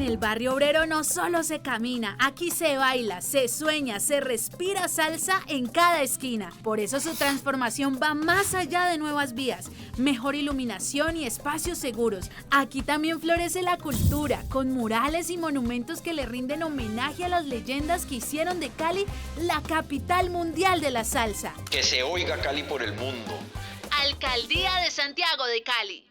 En el barrio obrero no solo se camina, aquí se baila, se sueña, se respira salsa en cada esquina. Por eso su transformación va más allá de nuevas vías, mejor iluminación y espacios seguros. Aquí también florece la cultura, con murales y monumentos que le rinden homenaje a las leyendas que hicieron de Cali la capital mundial de la salsa. Que se oiga Cali por el mundo. Alcaldía de Santiago de Cali.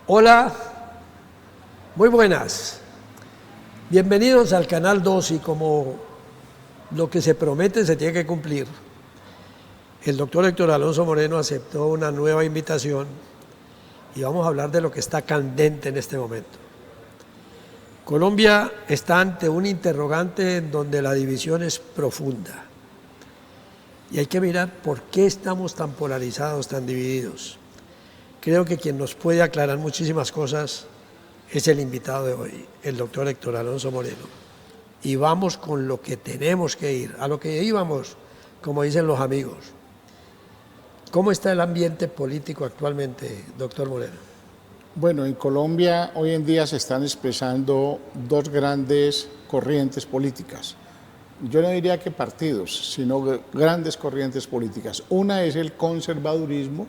Hola, muy buenas. Bienvenidos al Canal 2 y como lo que se promete se tiene que cumplir, el doctor Héctor Alonso Moreno aceptó una nueva invitación y vamos a hablar de lo que está candente en este momento. Colombia está ante un interrogante en donde la división es profunda y hay que mirar por qué estamos tan polarizados, tan divididos. Creo que quien nos puede aclarar muchísimas cosas es el invitado de hoy, el doctor Héctor Alonso Moreno. Y vamos con lo que tenemos que ir, a lo que íbamos, como dicen los amigos. ¿Cómo está el ambiente político actualmente, doctor Moreno? Bueno, en Colombia hoy en día se están expresando dos grandes corrientes políticas. Yo no diría que partidos, sino grandes corrientes políticas. Una es el conservadurismo,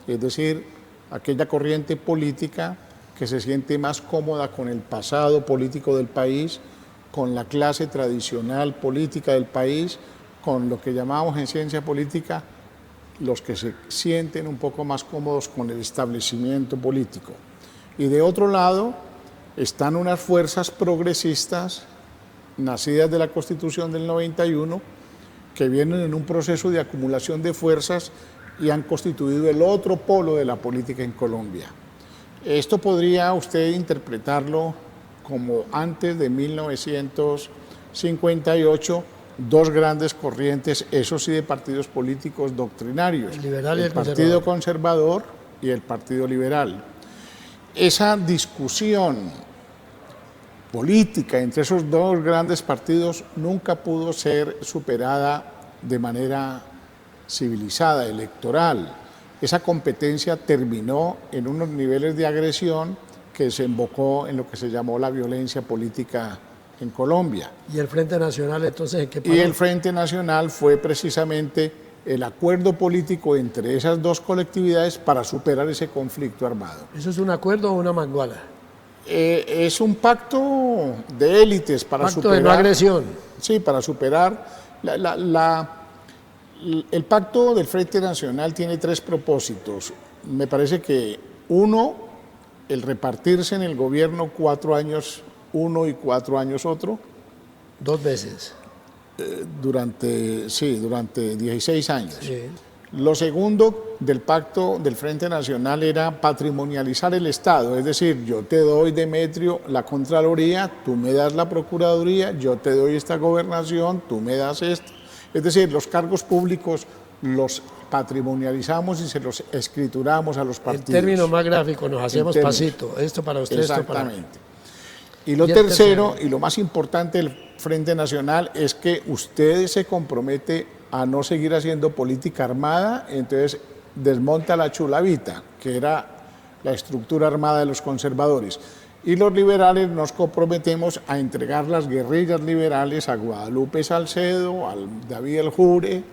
es decir, aquella corriente política que se siente más cómoda con el pasado político del país, con la clase tradicional política del país, con lo que llamamos en ciencia política los que se sienten un poco más cómodos con el establecimiento político. Y de otro lado están unas fuerzas progresistas nacidas de la Constitución del 91 que vienen en un proceso de acumulación de fuerzas y han constituido el otro polo de la política en Colombia. Esto podría usted interpretarlo como antes de 1958, dos grandes corrientes, eso sí, de partidos políticos doctrinarios, el liberal y el Partido Conservador y el Partido Liberal. Esa discusión política entre esos dos grandes partidos nunca pudo ser superada de manera civilizada, electoral. Esa competencia terminó en unos niveles de agresión que desembocó en lo que se llamó la violencia política en Colombia. ¿Y el Frente Nacional entonces en qué paró? Y el Frente Nacional fue precisamente el acuerdo político entre esas dos colectividades para superar ese conflicto armado. ¿Eso es un acuerdo o una manguala? Es un pacto de élites para superar... Pacto de no agresión. Sí, para superar el pacto del Frente Nacional tiene tres propósitos. Me parece que uno, el repartirse en el gobierno 4 años uno y 4 años otro. 2 veces. Durante 16 años. Sí. Lo segundo del pacto del Frente Nacional era patrimonializar el Estado, es decir, yo te doy, Demetrio, la Contraloría, tú me das la Procuraduría, yo te doy esta gobernación, tú me das esto. Es decir, los cargos públicos los patrimonializamos y se los escrituramos a los partidos. En términos más gráficos nos hacemos pasito, esto para usted, esto para... Exactamente. Y lo tercero, y lo más importante del Frente Nacional, es que usted se compromete a no seguir haciendo política armada, entonces desmonta la chulavita, que era la estructura armada de los conservadores. Y los liberales nos comprometemos a entregar las guerrillas liberales a Guadalupe Salcedo, al David El Jure,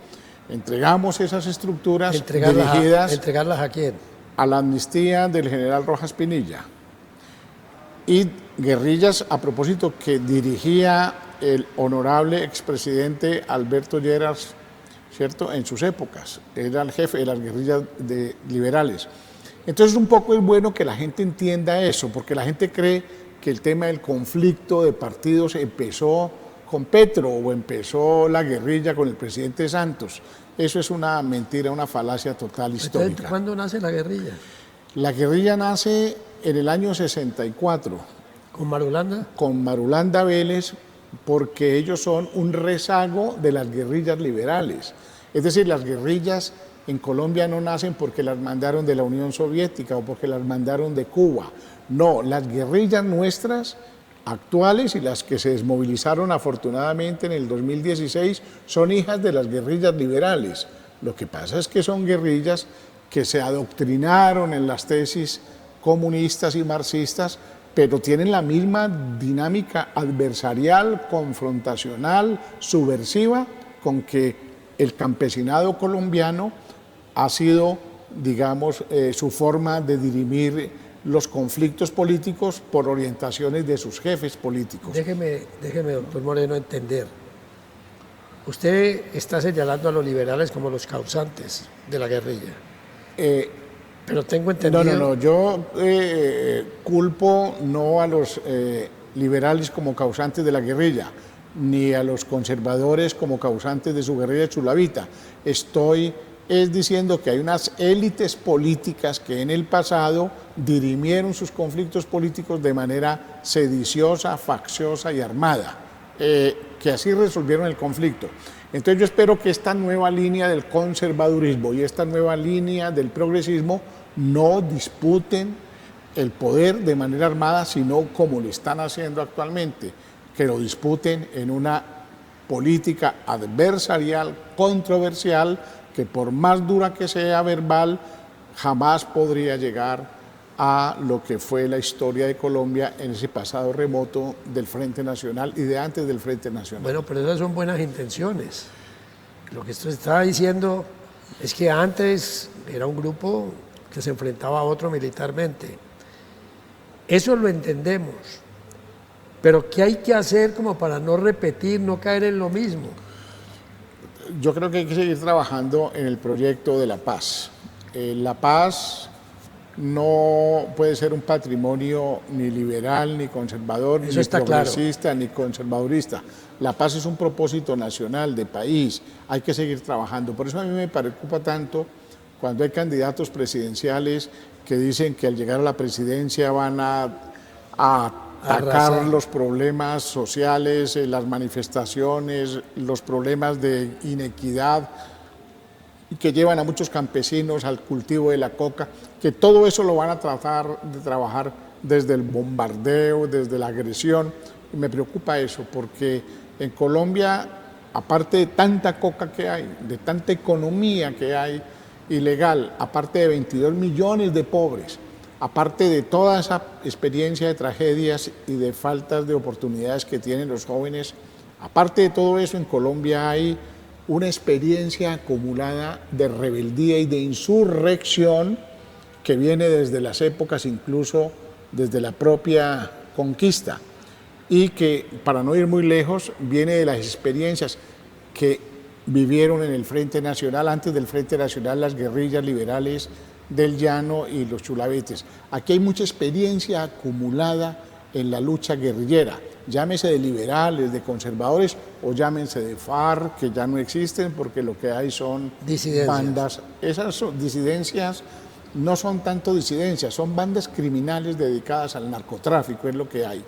entregamos esas estructuras dirigidas... ¿Entregarlas a quién? A la amnistía del general Rojas Pinilla. Y guerrillas, a propósito, que dirigía el honorable expresidente Alberto Lleras, ¿cierto?, en sus épocas. Era el jefe de las guerrillas liberales. Entonces un poco es bueno que la gente entienda eso, porque la gente cree que el tema del conflicto de partidos empezó con Petro o empezó la guerrilla con el presidente Santos. Eso es una mentira, una falacia total histórica. Entonces, ¿cuándo nace la guerrilla? La guerrilla nace en el año 64. ¿Con Marulanda? Con Marulanda Vélez, porque ellos son un rezago de las guerrillas liberales. Es decir, las guerrillas en Colombia no nacen porque las mandaron de la Unión Soviética o porque las mandaron de Cuba. No, las guerrillas nuestras actuales y las que se desmovilizaron afortunadamente en el 2016 son hijas de las guerrillas liberales. Lo que pasa es que son guerrillas que se adoctrinaron en las tesis comunistas y marxistas, pero tienen la misma dinámica adversarial, confrontacional, subversiva, con que el campesinado colombiano ha sido, digamos, su forma de dirimir los conflictos políticos por orientaciones de sus jefes políticos. Déjeme, doctor Moreno, entender. Usted está señalando a los liberales como los causantes de la guerrilla. Pero tengo entendido... No, yo culpo no a los liberales como causantes de la guerrilla, ni a los conservadores como causantes de su guerrilla chulavita. Estoy diciendo que hay unas élites políticas que en el pasado dirimieron sus conflictos políticos de manera sediciosa, facciosa y armada, que así resolvieron el conflicto. Entonces yo espero que esta nueva línea del conservadurismo y esta nueva línea del progresismo no disputen el poder de manera armada, sino como lo están haciendo actualmente, que lo disputen en una política adversarial, controversial, que por más dura que sea verbal, jamás podría llegar a lo que fue la historia de Colombia en ese pasado remoto del Frente Nacional y de antes del Frente Nacional. Bueno, pero esas son buenas intenciones. Lo que usted está diciendo es que antes era un grupo que se enfrentaba a otro militarmente. Eso lo entendemos. Pero ¿qué hay que hacer como para no repetir, no caer en lo mismo? Yo creo que hay que seguir trabajando en el proyecto de la paz. La paz no puede ser un patrimonio ni liberal, ni conservador, Eso ni progresista, claro, ni conservadorista. La paz es un propósito nacional, de país. Hay que seguir trabajando. Por eso a mí me preocupa tanto cuando hay candidatos presidenciales que dicen que al llegar a la presidencia van a atacar los problemas sociales, las manifestaciones, los problemas de inequidad, y que llevan a muchos campesinos al cultivo de la coca, que todo eso lo van a tratar de trabajar desde el bombardeo, desde la agresión. Y me preocupa eso, porque en Colombia, aparte de tanta coca que hay, de tanta economía que hay ilegal, aparte de 22 millones de pobres, aparte de toda esa experiencia de tragedias y de faltas de oportunidades que tienen los jóvenes, aparte de todo eso, en Colombia hay una experiencia acumulada de rebeldía y de insurrección que viene desde las épocas, incluso desde la propia conquista, y que, para no ir muy lejos, viene de las experiencias que vivieron en el Frente Nacional, antes del Frente Nacional, las guerrillas liberales del Llano y los chulavetes. Aquí hay mucha experiencia acumulada en la lucha guerrillera, llámese de liberales, de conservadores, o llámense de FARC, que ya no existen porque lo que hay son bandas. Esas disidencias no son tanto disidencias, son bandas criminales dedicadas al narcotráfico, es lo que hay.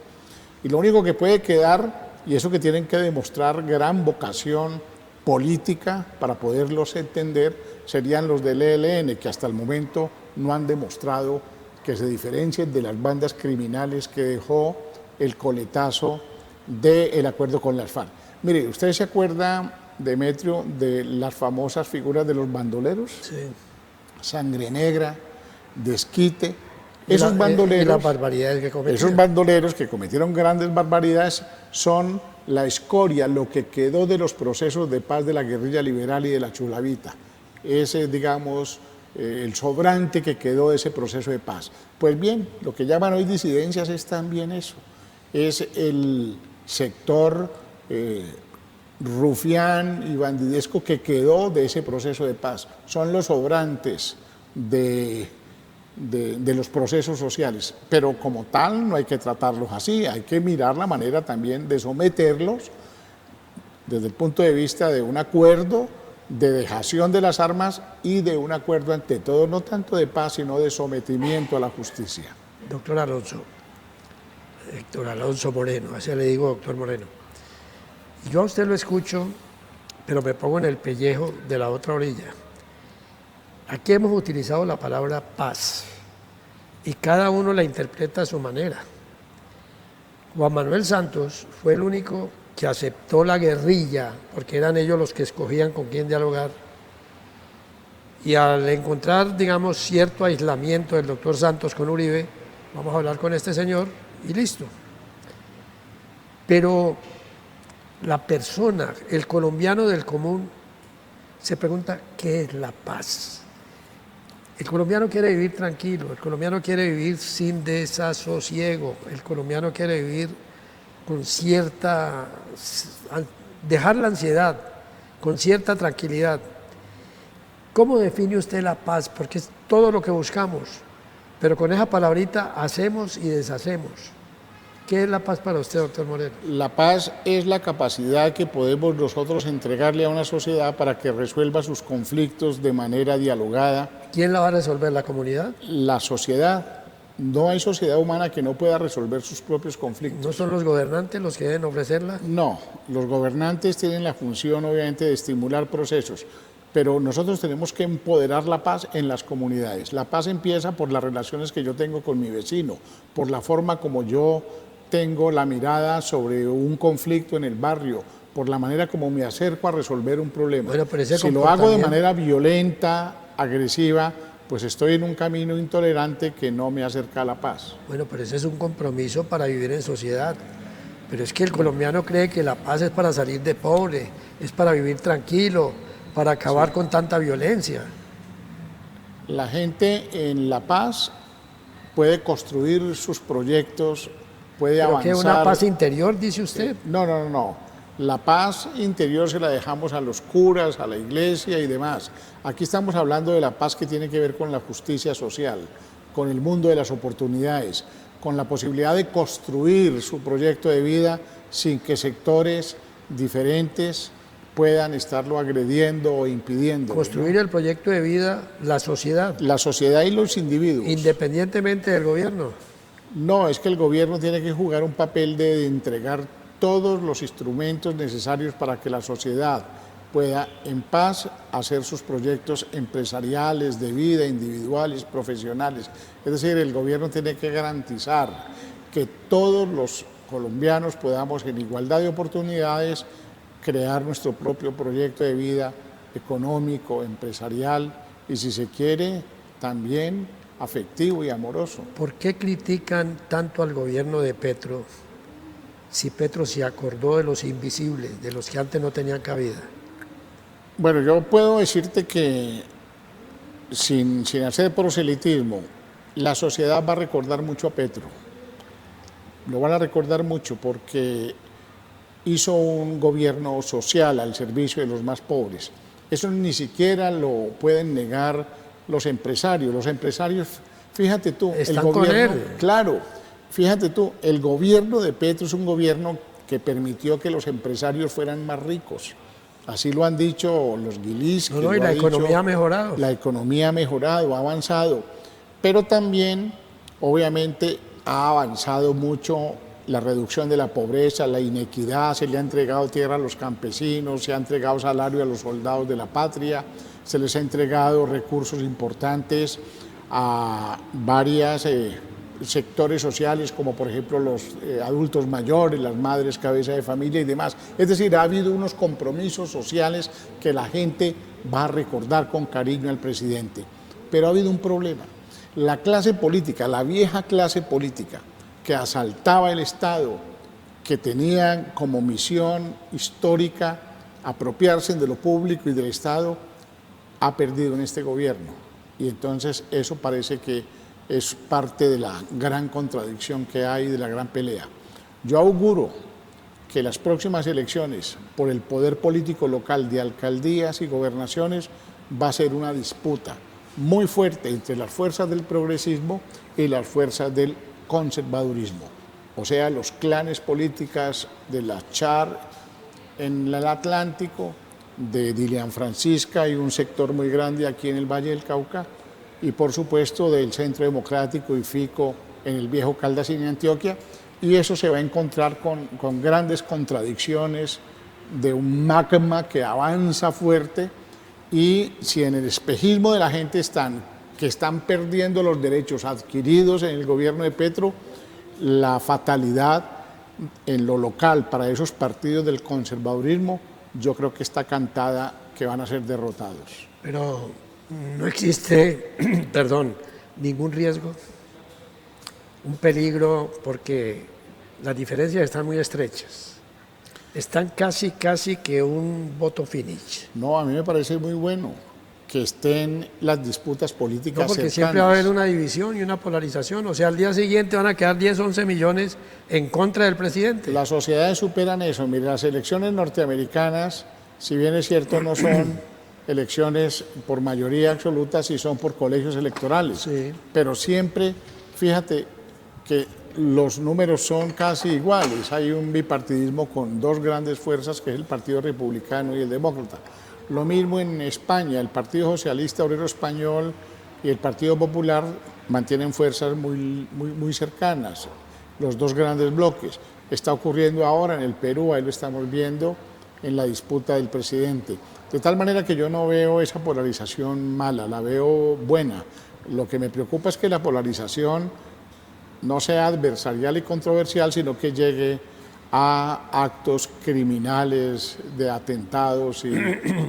Y lo único que puede quedar, y eso que tienen que demostrar gran vocación política para poderlos entender, serían los del ELN, que hasta el momento no han demostrado que se diferencien de las bandas criminales que dejó el coletazo del acuerdo con las FARC. Mire, ¿usted se acuerda, Demetrio, de las famosas figuras de los bandoleros? Sí. Sangre Negra, Desquite. Esos bandoleros, las barbaridades que cometieron. Esos bandoleros que cometieron grandes barbaridades son la escoria, lo que quedó de los procesos de paz de la guerrilla liberal y de la chulavita. Ese, digamos, el sobrante que quedó de ese proceso de paz. Pues bien, lo que llaman hoy disidencias es también eso. Es el sector rufián y bandidesco que quedó de ese proceso de paz. Son los sobrantes de los procesos sociales, pero como tal no hay que tratarlos así, hay que mirar la manera también de someterlos desde el punto de vista de un acuerdo de dejación de las armas y de un acuerdo ante todo, no tanto de paz, sino de sometimiento a la justicia. Doctor Alonso, Héctor Alonso Moreno, así le digo, doctor Moreno. Yo a usted lo escucho, pero me pongo en el pellejo de la otra orilla. Aquí hemos utilizado la palabra paz y cada uno la interpreta a su manera. Juan Manuel Santos fue el único que aceptó la guerrilla, porque eran ellos los que escogían con quién dialogar. Y al encontrar, digamos, cierto aislamiento del doctor Santos con Uribe, vamos a hablar con este señor y listo. Pero la persona, el colombiano del común, se pregunta, ¿qué es la paz? El colombiano quiere vivir tranquilo, el colombiano quiere vivir sin desasosiego, el colombiano quiere vivir con dejar la ansiedad, con cierta tranquilidad. ¿Cómo define usted la paz? Porque es todo lo que buscamos, pero con esa palabrita hacemos y deshacemos. ¿Qué es la paz para usted, doctor Moreno? La paz es la capacidad que podemos nosotros entregarle a una sociedad para que resuelva sus conflictos de manera dialogada. ¿Quién la va a resolver? ¿La comunidad? La sociedad. No hay sociedad humana que no pueda resolver sus propios conflictos. ¿No son los gobernantes los que deben ofrecerla? No, los gobernantes tienen la función obviamente de estimular procesos, pero nosotros tenemos que empoderar la paz en las comunidades. La paz empieza por las relaciones que yo tengo con mi vecino, por la forma como yo tengo la mirada sobre un conflicto en el barrio, por la manera como me acerco a resolver un problema. Bueno, pero si lo hago de manera violenta, agresiva, pues estoy en un camino intolerante que no me acerca a la paz. Bueno, pero ese es un compromiso para vivir en sociedad. Pero es que el colombiano cree que la paz es para salir de pobre, es para vivir tranquilo, para acabar con tanta violencia. La gente en la paz puede construir sus proyectos, puede avanzar. ¿Pero qué, una paz interior, dice usted? No. La paz interior se la dejamos a los curas, a la iglesia y demás. Aquí estamos hablando de la paz que tiene que ver con la justicia social, con el mundo de las oportunidades, con la posibilidad de construir su proyecto de vida sin que sectores diferentes puedan estarlo agrediendo o impidiendo. Construir, ¿no?, el proyecto de vida, la sociedad. La sociedad y los individuos. Independientemente del gobierno. No, es que el gobierno tiene que jugar un papel de entregar todos los instrumentos necesarios para que la sociedad pueda en paz hacer sus proyectos empresariales, de vida, individuales, profesionales. Es decir, el gobierno tiene que garantizar que todos los colombianos podamos en igualdad de oportunidades crear nuestro propio proyecto de vida económico, empresarial y, si se quiere, también afectivo y amoroso. ¿Por qué critican tanto al gobierno de Petro si Petro se acordó de los invisibles, de los que antes no tenían cabida? Bueno, yo puedo decirte que, sin hacer proselitismo, la sociedad va a recordar mucho a Petro. Lo van a recordar mucho porque hizo un gobierno social al servicio de los más pobres. Eso ni siquiera lo pueden negar los empresarios. Los empresarios, fíjate tú, están el gobierno, con él. Claro, fíjate tú, el gobierno de Petro es un gobierno que permitió que los empresarios fueran más ricos. Así lo han dicho los Gilinski. No, y la economía ha mejorado. La economía ha mejorado, ha avanzado, pero también, obviamente, ha avanzado mucho la reducción de la pobreza, la inequidad, se le ha entregado tierra a los campesinos, se ha entregado salario a los soldados de la patria, se les ha entregado recursos importantes a varios sectores sociales, como por ejemplo los adultos mayores, las madres cabeza de familia y demás. Es decir, ha habido unos compromisos sociales que la gente va a recordar con cariño al presidente. Pero ha habido un problema. La clase política, la vieja clase política, que asaltaba el Estado, que tenía como misión histórica apropiarse de lo público y del Estado, ha perdido en este gobierno. Y entonces eso parece que es parte de la gran contradicción que hay, de la gran pelea. Yo auguro que las próximas elecciones por el poder político local de alcaldías y gobernaciones va a ser una disputa muy fuerte entre las fuerzas del progresismo y las fuerzas del conservadurismo, o sea, los clanes políticas de la Char en el Atlántico, de Dilian Francisca y un sector muy grande aquí en el Valle del Cauca, y por supuesto del Centro Democrático y Fico en el viejo Caldas y en Antioquia, y eso se va a encontrar con grandes contradicciones de un magma que avanza fuerte Y si en el espejismo de la gente que están perdiendo los derechos adquiridos en el gobierno de Petro, la fatalidad en lo local para esos partidos del conservadurismo, yo creo que está cantada que van a ser derrotados. Pero no existe, perdón, ningún riesgo, un peligro, porque las diferencias están muy estrechas. Están casi que un voto finish. No, a mí me parece muy bueno que estén las disputas políticas No, porque cercanas. siempre va a haber una división y una polarización. O sea, al día siguiente van a quedar 10, 11 millones en contra del presidente. Las sociedades superan eso. Mire, las elecciones norteamericanas, si bien es cierto, no son elecciones por mayoría absoluta, sí son por colegios electorales. Sí. Pero siempre, fíjate que los números son casi iguales. Hay un bipartidismo con dos grandes fuerzas, que es el Partido Republicano y el Demócrata. Lo mismo en España, el Partido Socialista Obrero Español y el Partido Popular mantienen fuerzas muy cercanas, los dos grandes bloques. Está ocurriendo ahora en el Perú, ahí lo estamos viendo en la disputa del presidente. De tal manera que yo no veo esa polarización mala, la veo buena. Lo que me preocupa es que la polarización no sea adversarial y controversial, sino que llegue a actos criminales de atentados y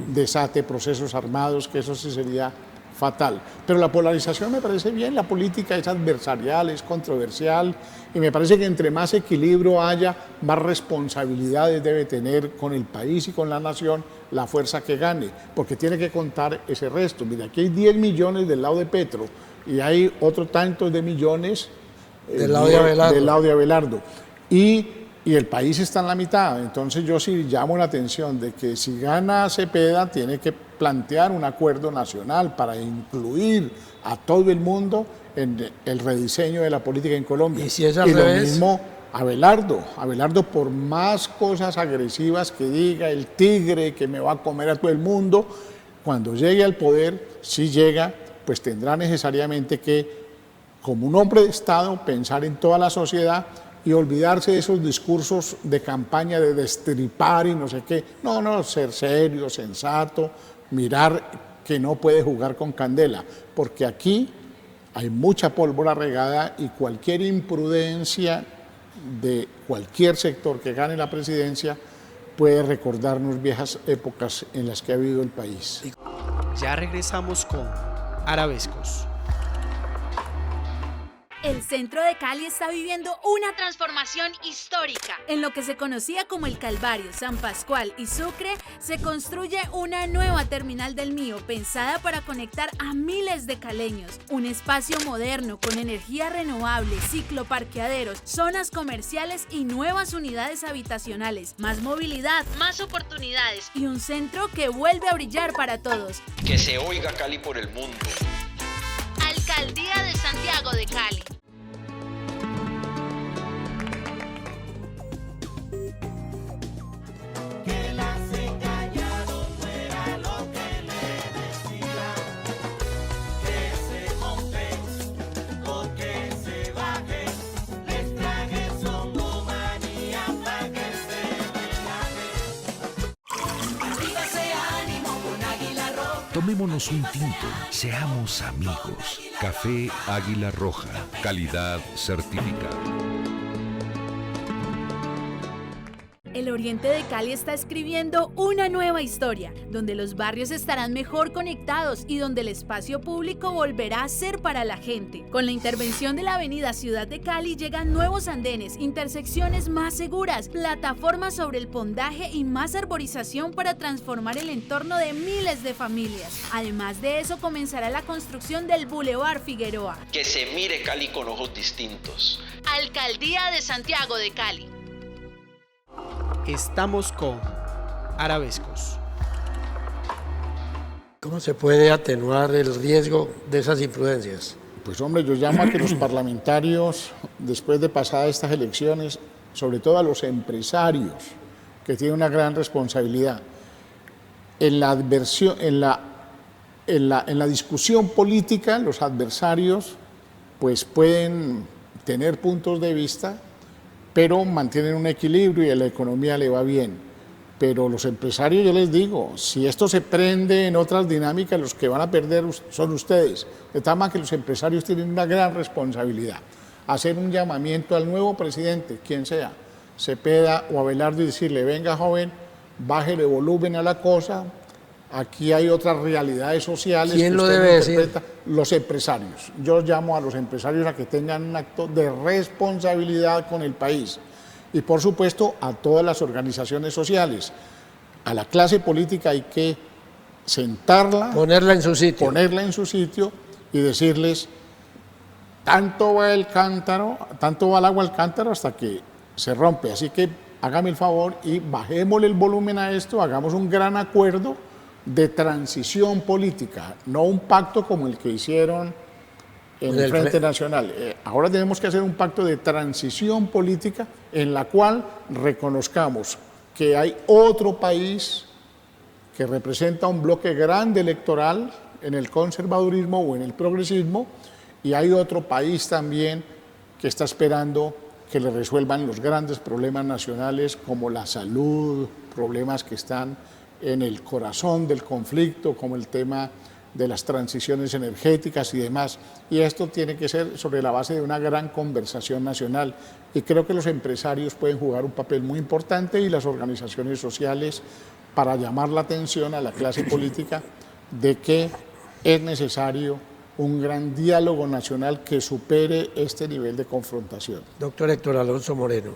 desate procesos armados, que eso sí sería fatal. Pero la polarización me parece bien, la política es adversarial, es controversial, y me parece que entre más equilibrio haya, más responsabilidades debe tener con el país y con la nación la fuerza que gane, porque tiene que contar ese resto. Mira, aquí hay 10 millones del lado de Petro y hay otro tantos de millones del lado de Abelardo. Y el país está en la mitad. Entonces yo sí llamo la atención de que si gana Cepeda tiene que plantear un acuerdo nacional para incluir a todo el mundo en el rediseño de la política en Colombia. Y si es al lo revés, mismo Abelardo, por más cosas agresivas que diga, el tigre que me va a comer a todo el mundo, cuando llegue al poder, si llega, pues tendrá necesariamente que, como un hombre de Estado, pensar en toda la sociedad y olvidarse de esos discursos de campaña de destripar y no sé qué. No, ser serio, sensato, mirar que no puede jugar con candela, porque aquí hay mucha pólvora regada y cualquier imprudencia de cualquier sector que gane la presidencia puede recordarnos viejas épocas en las que ha vivido el país. Ya regresamos con Arabescos. El centro de Cali está viviendo una transformación histórica. En lo que se conocía como el Calvario, San Pascual y Sucre, se construye una nueva terminal del Mío pensada para conectar a miles de caleños. Un espacio moderno con energía renovable, cicloparqueaderos, zonas comerciales y nuevas unidades habitacionales. Más movilidad, más oportunidades y un centro que vuelve a brillar para todos. Que se oiga Cali por el mundo. Alcaldía de Santiago de Cali. Tomémonos un tinto, seamos amigos. Café Águila Roja, calidad certificada. El oriente de Cali está escribiendo una nueva historia, donde los barrios estarán mejor conectados y donde el espacio público volverá a ser para la gente. Con la intervención de la avenida Ciudad de Cali llegan nuevos andenes, intersecciones más seguras, plataformas sobre el pondaje y más arborización para transformar el entorno de miles de familias. Además de eso, comenzará la construcción del Boulevard Figueroa. Que se mire Cali con ojos distintos. Alcaldía de Santiago de Cali. Estamos con Arabescos. ¿Cómo se puede atenuar el riesgo de esas imprudencias? Pues hombre, yo llamo a que los parlamentarios, después de pasadas estas elecciones, sobre todo a los empresarios, que tienen una gran responsabilidad, en la discusión política, los adversarios pues pueden tener puntos de vista, pero mantienen un equilibrio y a la economía le va bien. Pero los empresarios, yo les digo, si esto se prende en otras dinámicas, los que van a perder son ustedes. De tal manera que los empresarios tienen una gran responsabilidad. Hacer un llamamiento al nuevo presidente, quien sea, Cepeda o Abelardo, y decirle, venga joven, bájele volumen a la cosa, aquí hay otras realidades sociales. ¿Quién que lo usted debe no decir? interpreta. Los empresarios. Yo llamo a los empresarios a que tengan un acto de responsabilidad con el país. Y por supuesto a todas las organizaciones sociales. A la clase política hay que sentarla, Ponerla en su sitio. ponerla en su sitio y decirles, tanto va el cántaro, tanto va el agua al cántaro hasta que se rompe. Así que hágame el favor y bajémosle el volumen a esto, hagamos un gran acuerdo de transición política, no un pacto como el que hicieron en el Frente Nacional. Ahora tenemos que hacer un pacto de transición política en la cual reconozcamos que hay otro país que representa un bloque grande electoral en el conservadurismo o en el progresismo, y hay otro país también que está esperando que le resuelvan los grandes problemas nacionales como la salud, problemas que están en el corazón del conflicto, como el tema de las transiciones energéticas y demás. Y esto tiene que ser sobre la base de una gran conversación nacional. Y creo que los empresarios pueden jugar un papel muy importante y las organizaciones sociales para llamar la atención a la clase política de que es necesario un gran diálogo nacional que supere este nivel de confrontación. Doctor Héctor Alonso Moreno,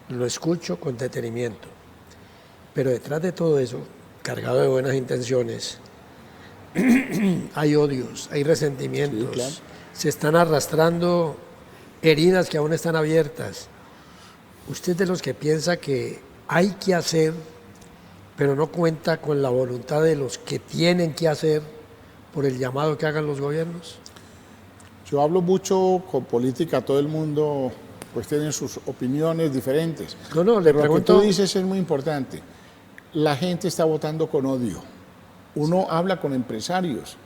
lo escucho con detenimiento, pero detrás de todo eso, cargado de buenas intenciones, hay odios, hay resentimientos, Sí, claro. se están arrastrando heridas que aún están abiertas. Usted es de los que piensa que hay que hacer, pero no cuenta con la voluntad de los que tienen que hacer por el llamado que hagan los gobiernos. Yo hablo mucho con política, todo el mundo pues tiene sus opiniones diferentes. No, le pero lo que pregunto. tú dices es muy importante. La gente está votando con odio. Uno habla con empresarios,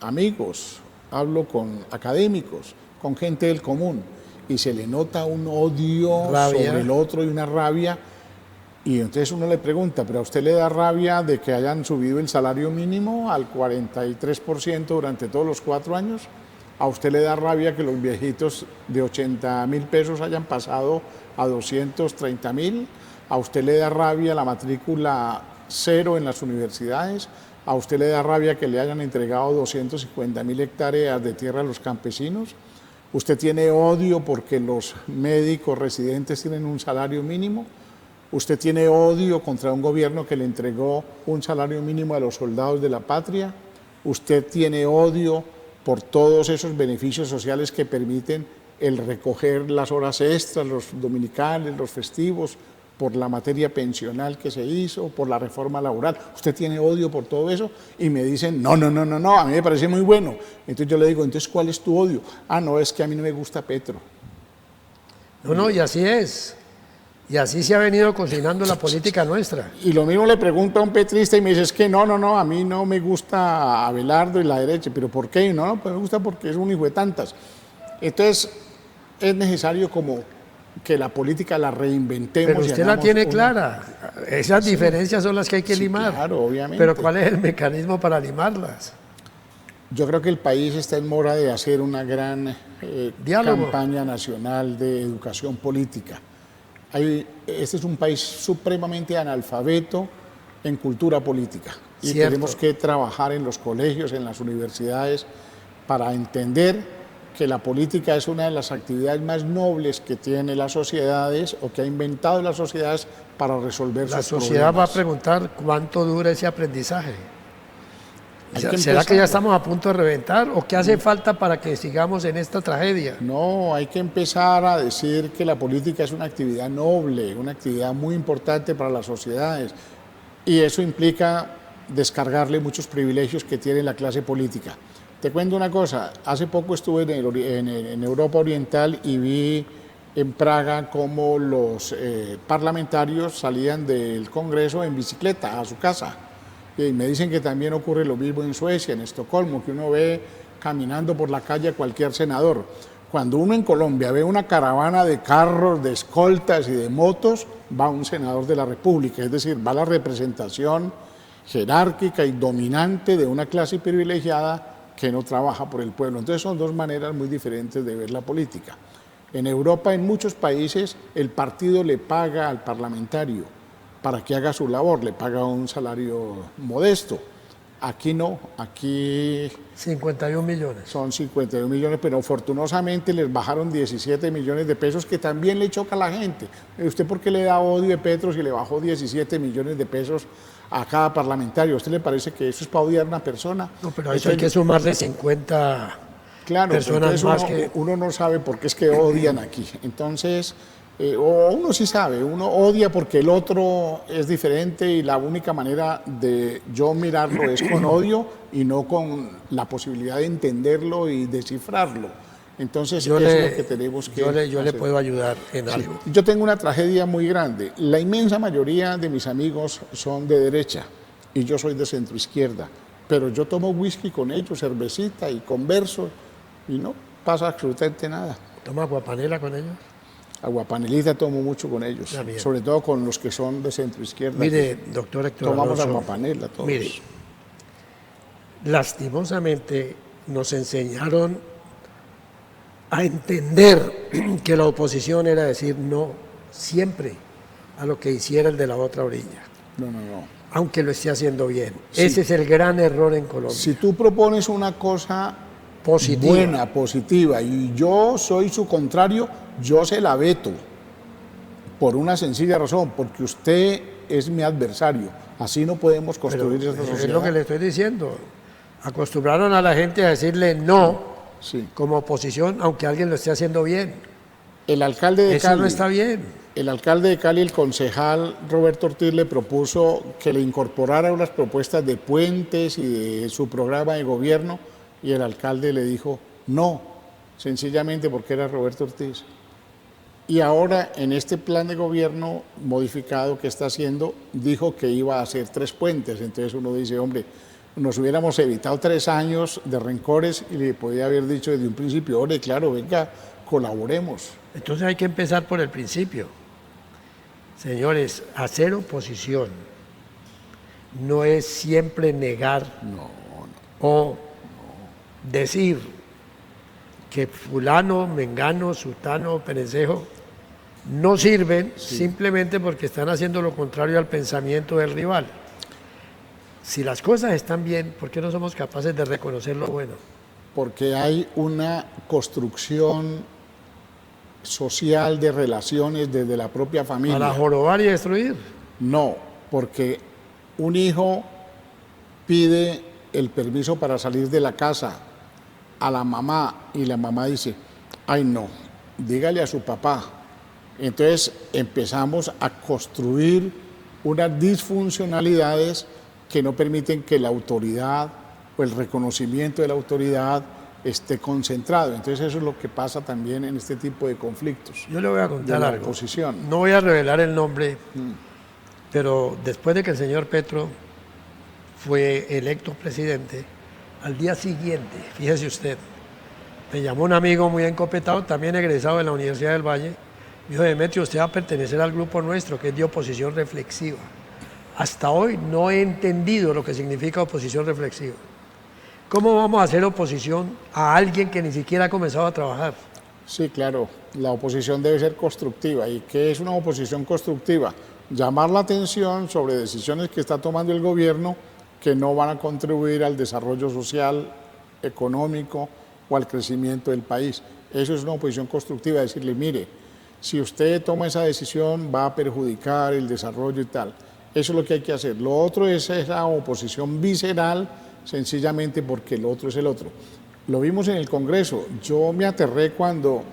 amigos, hablo con académicos, con gente del común, y se le nota un odio Rabia. sobre el otro y una rabia. Y entonces uno le pregunta, ¿pero a usted le da rabia de que hayan subido el salario mínimo al 43% durante todos los 4 años? ¿A usted le da rabia que los viejitos de 80.000 pesos hayan pasado a 230.000? ¿A usted le da rabia la matrícula cero en las universidades? ¿A usted le da rabia que le hayan entregado 250.000 hectáreas de tierra a los campesinos? ¿Usted tiene odio porque los médicos residentes tienen un salario mínimo? ¿Usted tiene odio contra un gobierno que le entregó un salario mínimo a los soldados de la patria? ¿Usted tiene odio por todos esos beneficios sociales que permiten el recoger las horas extras, los dominicales, los festivos, por la materia pensional que se hizo, por la reforma laboral? ¿Usted tiene odio por todo eso? Y me dicen, no, a mí me parece muy bueno. Entonces yo le digo, entonces, ¿cuál es tu odio? Ah, no, es que a mí no me gusta Petro. No, y así es. Y así se ha venido cocinando la política nuestra. Y lo mismo le pregunto a un petrista y me dice, es que no, a mí no me gusta Abelardo y la derecha. ¿Pero por qué? No, pues me gusta porque es un hijo de tantas. Entonces, es necesario como que la política la reinventemos. Pero usted la tiene clara. Esas diferencias son las que hay que limar. Claro, obviamente. Pero ¿cuál es el mecanismo para limarlas? Yo creo que el país está en mora de hacer una gran Diálogo. campaña nacional de educación política. Este es un país supremamente analfabeto en cultura política. Y Cierto. tenemos que trabajar en los colegios, en las universidades, para entender que la política es una de las actividades más nobles que tiene las sociedades o que ha inventado las sociedades para resolver La sus sociedad va a problemas. preguntar cuánto dura ese aprendizaje. Hay que ¿Será que ya empezarlo. estamos a punto de reventar o qué hace falta para que sigamos en esta tragedia? No, hay que empezar a decir que la política es una actividad noble, una actividad muy importante para las sociedades, y eso implica descargarle muchos privilegios que tiene la clase política. Te cuento una cosa, hace poco estuve en Europa Oriental y vi en Praga cómo los parlamentarios salían del Congreso en bicicleta a su casa. Y me dicen que también ocurre lo mismo en Suecia, en Estocolmo, que uno ve caminando por la calle a cualquier senador. Cuando uno en Colombia ve una caravana de carros, de escoltas y de motos, va un senador de la República, es decir, va la representación jerárquica y dominante de una clase privilegiada que no trabaja por el pueblo. Entonces son dos maneras muy diferentes de ver la política. En Europa, en muchos países, el partido le paga al parlamentario para que haga su labor, le paga un salario modesto. Aquí no, aquí 51 millones. son 51 millones, pero afortunadamente les bajaron 17 millones de pesos, que también le choca a la gente. ¿Usted por qué le da odio de Petro si le bajó 17 millones de pesos a cada parlamentario? ¿A usted le parece que eso es para odiar a una persona? No, pero a eso hay que sumarle 50 personas más que... Uno no sabe por qué es que odian aquí. Entonces, o uno sí sabe, uno odia porque el otro es diferente y la única manera de yo mirarlo es con odio y no con la posibilidad de entenderlo y descifrarlo. Entonces, eso es lo que tenemos que hacer. Yo le puedo ayudar en algo. Yo tengo una tragedia muy grande. La inmensa mayoría de mis amigos son de derecha y yo soy de centro izquierda, pero yo tomo whisky con ellos, cervecita y converso y no pasa absolutamente nada. ¿Toma aguapanela con ellos? Aguapanelita tomo mucho con ellos, sobre todo con los que son de centro izquierda. Mire, doctor Héctor tomamos Alonso, aguapanela todos. Mire, lastimosamente nos enseñaron a entender que la oposición era decir no siempre a lo que hiciera el de la otra orilla. No. Aunque lo esté haciendo bien. Sí. Ese es el gran error en Colombia. Si tú propones una cosa Positiva. buena, positiva, y yo soy su contrario, yo se la veto. Por una sencilla razón, porque usted es mi adversario. Así no podemos construir esta sociedad. Es lo que le estoy diciendo. Acostumbraron a la gente a decirle no como oposición, aunque alguien lo esté haciendo bien. El alcalde de Eso Cali, no está bien. El alcalde de Cali, el concejal Roberto Ortiz, le propuso que le incorporara unas propuestas de puentes y de su programa de gobierno, y el alcalde le dijo no, sencillamente porque era Roberto Ortiz. Y ahora, en este plan de gobierno modificado que está haciendo, dijo que iba a hacer 3 puentes. Entonces uno dice, hombre, nos hubiéramos evitado 3 años de rencores y le podía haber dicho desde un principio, hombre, claro, venga, colaboremos. Entonces hay que empezar por el principio. Señores, hacer oposición no es siempre negar o decir que fulano, mengano, sutano, perencejo no sirven simplemente porque están haciendo lo contrario al pensamiento del rival. Si las cosas están bien, ¿por qué no somos capaces de reconocer lo bueno? Porque hay una construcción social de relaciones desde la propia familia. ¿Para jorobar y destruir? No, porque un hijo pide el permiso para salir de la casa a la mamá y la mamá dice, ay no, dígale a su papá. Entonces empezamos a construir unas disfuncionalidades que no permiten que la autoridad o el reconocimiento de la autoridad esté concentrado. Entonces eso es lo que pasa también en este tipo de conflictos. Yo le voy a contar algo. Oposición. No voy a revelar el nombre, pero después de que el señor Petro fue electo presidente, al día siguiente, fíjese usted, me llamó un amigo muy encopetado, también egresado de la Universidad del Valle, me dijo, Demetrio, usted va a pertenecer al grupo nuestro, que es de oposición reflexiva. Hasta hoy no he entendido lo que significa oposición reflexiva. ¿Cómo vamos a hacer oposición a alguien que ni siquiera ha comenzado a trabajar? Sí, claro, la oposición debe ser constructiva. ¿Y qué es una oposición constructiva? Llamar la atención sobre decisiones que está tomando el gobierno que no van a contribuir al desarrollo social, económico o al crecimiento del país. Eso es una oposición constructiva, decirle, mire, si usted toma esa decisión va a perjudicar el desarrollo y tal. Eso es lo que hay que hacer. Lo otro es esa oposición visceral, sencillamente porque el otro es el otro. Lo vimos en el Congreso. Yo me aterré cuando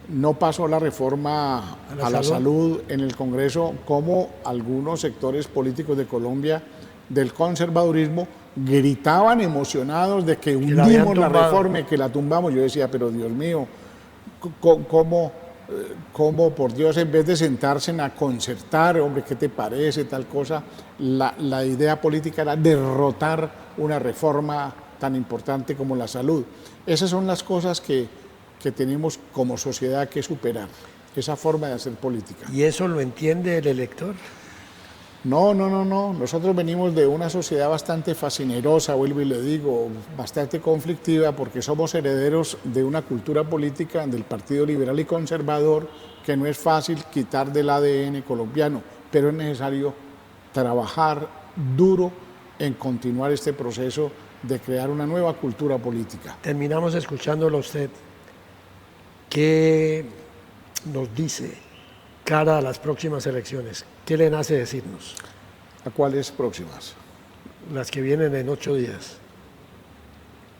no pasó la reforma a la salud en el Congreso, como algunos sectores políticos de Colombia del conservadurismo gritaban emocionados de que hundimos la reforma y que la tumbamos. Yo decía, pero Dios mío, ¿cómo por Dios, en vez de sentarse a concertar, hombre, qué te parece, tal cosa, la idea política era derrotar una reforma tan importante como la salud? Esas son las cosas que que tenemos como sociedad que superar, esa forma de hacer política. ¿Y eso lo entiende el elector? No. Nosotros venimos de una sociedad bastante fascinerosa, vuelvo y le digo, bastante conflictiva, porque somos herederos de una cultura política del Partido Liberal y Conservador que no es fácil quitar del ADN colombiano, pero es necesario trabajar duro en continuar este proceso de crear una nueva cultura política. Terminamos escuchándolo a usted. ¿Qué nos dice cara a las próximas elecciones? ¿Qué le nace decirnos? ¿A cuáles próximas? Las que vienen en 8 días.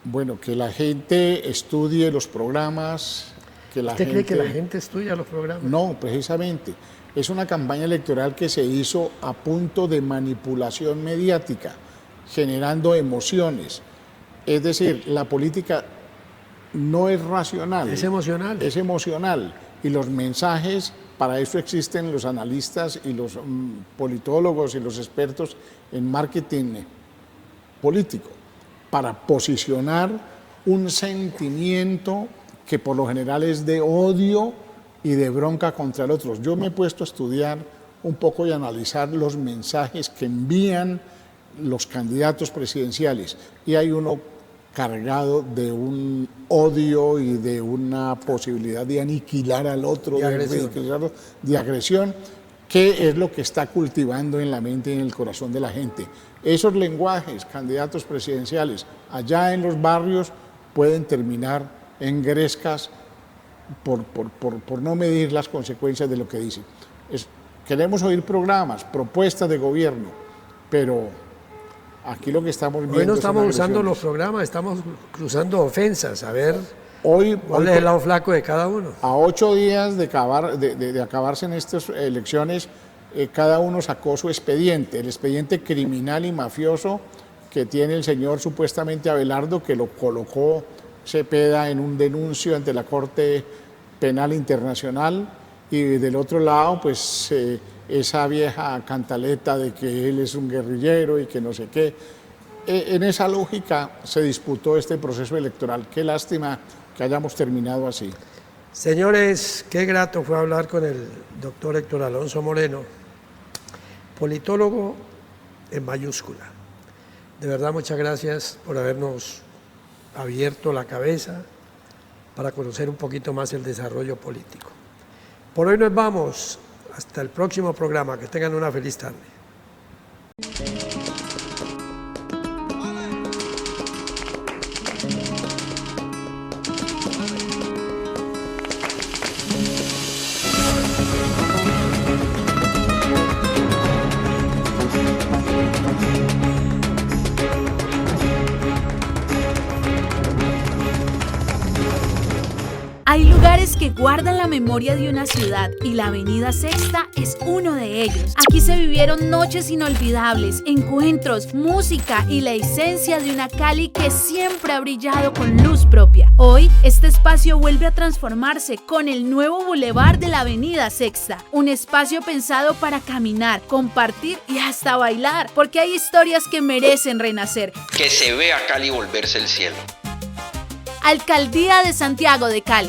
Bueno, que la gente estudie los programas. ¿Usted cree que la gente estudia los programas? No, precisamente. Es una campaña electoral que se hizo a punto de manipulación mediática, generando emociones. Es decir, la política no es racional. Es emocional. Es emocional. Y los mensajes, para eso existen los analistas y los politólogos y los expertos en marketing político, para posicionar un sentimiento que por lo general es de odio y de bronca contra el otro. Yo me he puesto a estudiar un poco y analizar los mensajes que envían los candidatos presidenciales, y hay uno cargado de un odio y de una posibilidad de aniquilar al otro, de agresión, que es lo que está cultivando en la mente y en el corazón de la gente. Esos lenguajes, candidatos presidenciales, allá en los barrios pueden terminar en grescas por no medir las consecuencias de lo que dicen. Queremos oír programas, propuestas de gobierno, pero aquí lo que estamos viendo... Hoy no estamos usando los programas, estamos cruzando ofensas, a ver cuál es el lado flaco de cada uno. A 8 días de acabarse en estas elecciones, cada uno sacó su expediente, el expediente criminal y mafioso que tiene el señor supuestamente Abelardo, que lo colocó Cepeda en un denuncio ante la Corte Penal Internacional, y del otro lado, pues esa vieja cantaleta de que él es un guerrillero y que no sé qué. En esa lógica se disputó este proceso electoral. Qué lástima que hayamos terminado así. Señores, qué grato fue hablar con el doctor Héctor Alonso Moreno, politólogo en mayúscula. De verdad, muchas gracias por habernos abierto la cabeza para conocer un poquito más el desarrollo político. Por hoy nos vamos. Hasta el próximo programa. Que tengan una feliz tarde. Hay lugares que guardan la memoria de una ciudad y la Avenida Sexta es uno de ellos. Aquí se vivieron noches inolvidables, encuentros, música y la esencia de una Cali que siempre ha brillado con luz propia. Hoy, este espacio vuelve a transformarse con el nuevo bulevar de la Avenida Sexta, un espacio pensado para caminar, compartir y hasta bailar, porque hay historias que merecen renacer. Que se vea Cali volverse el cielo. Alcaldía de Santiago de Cali.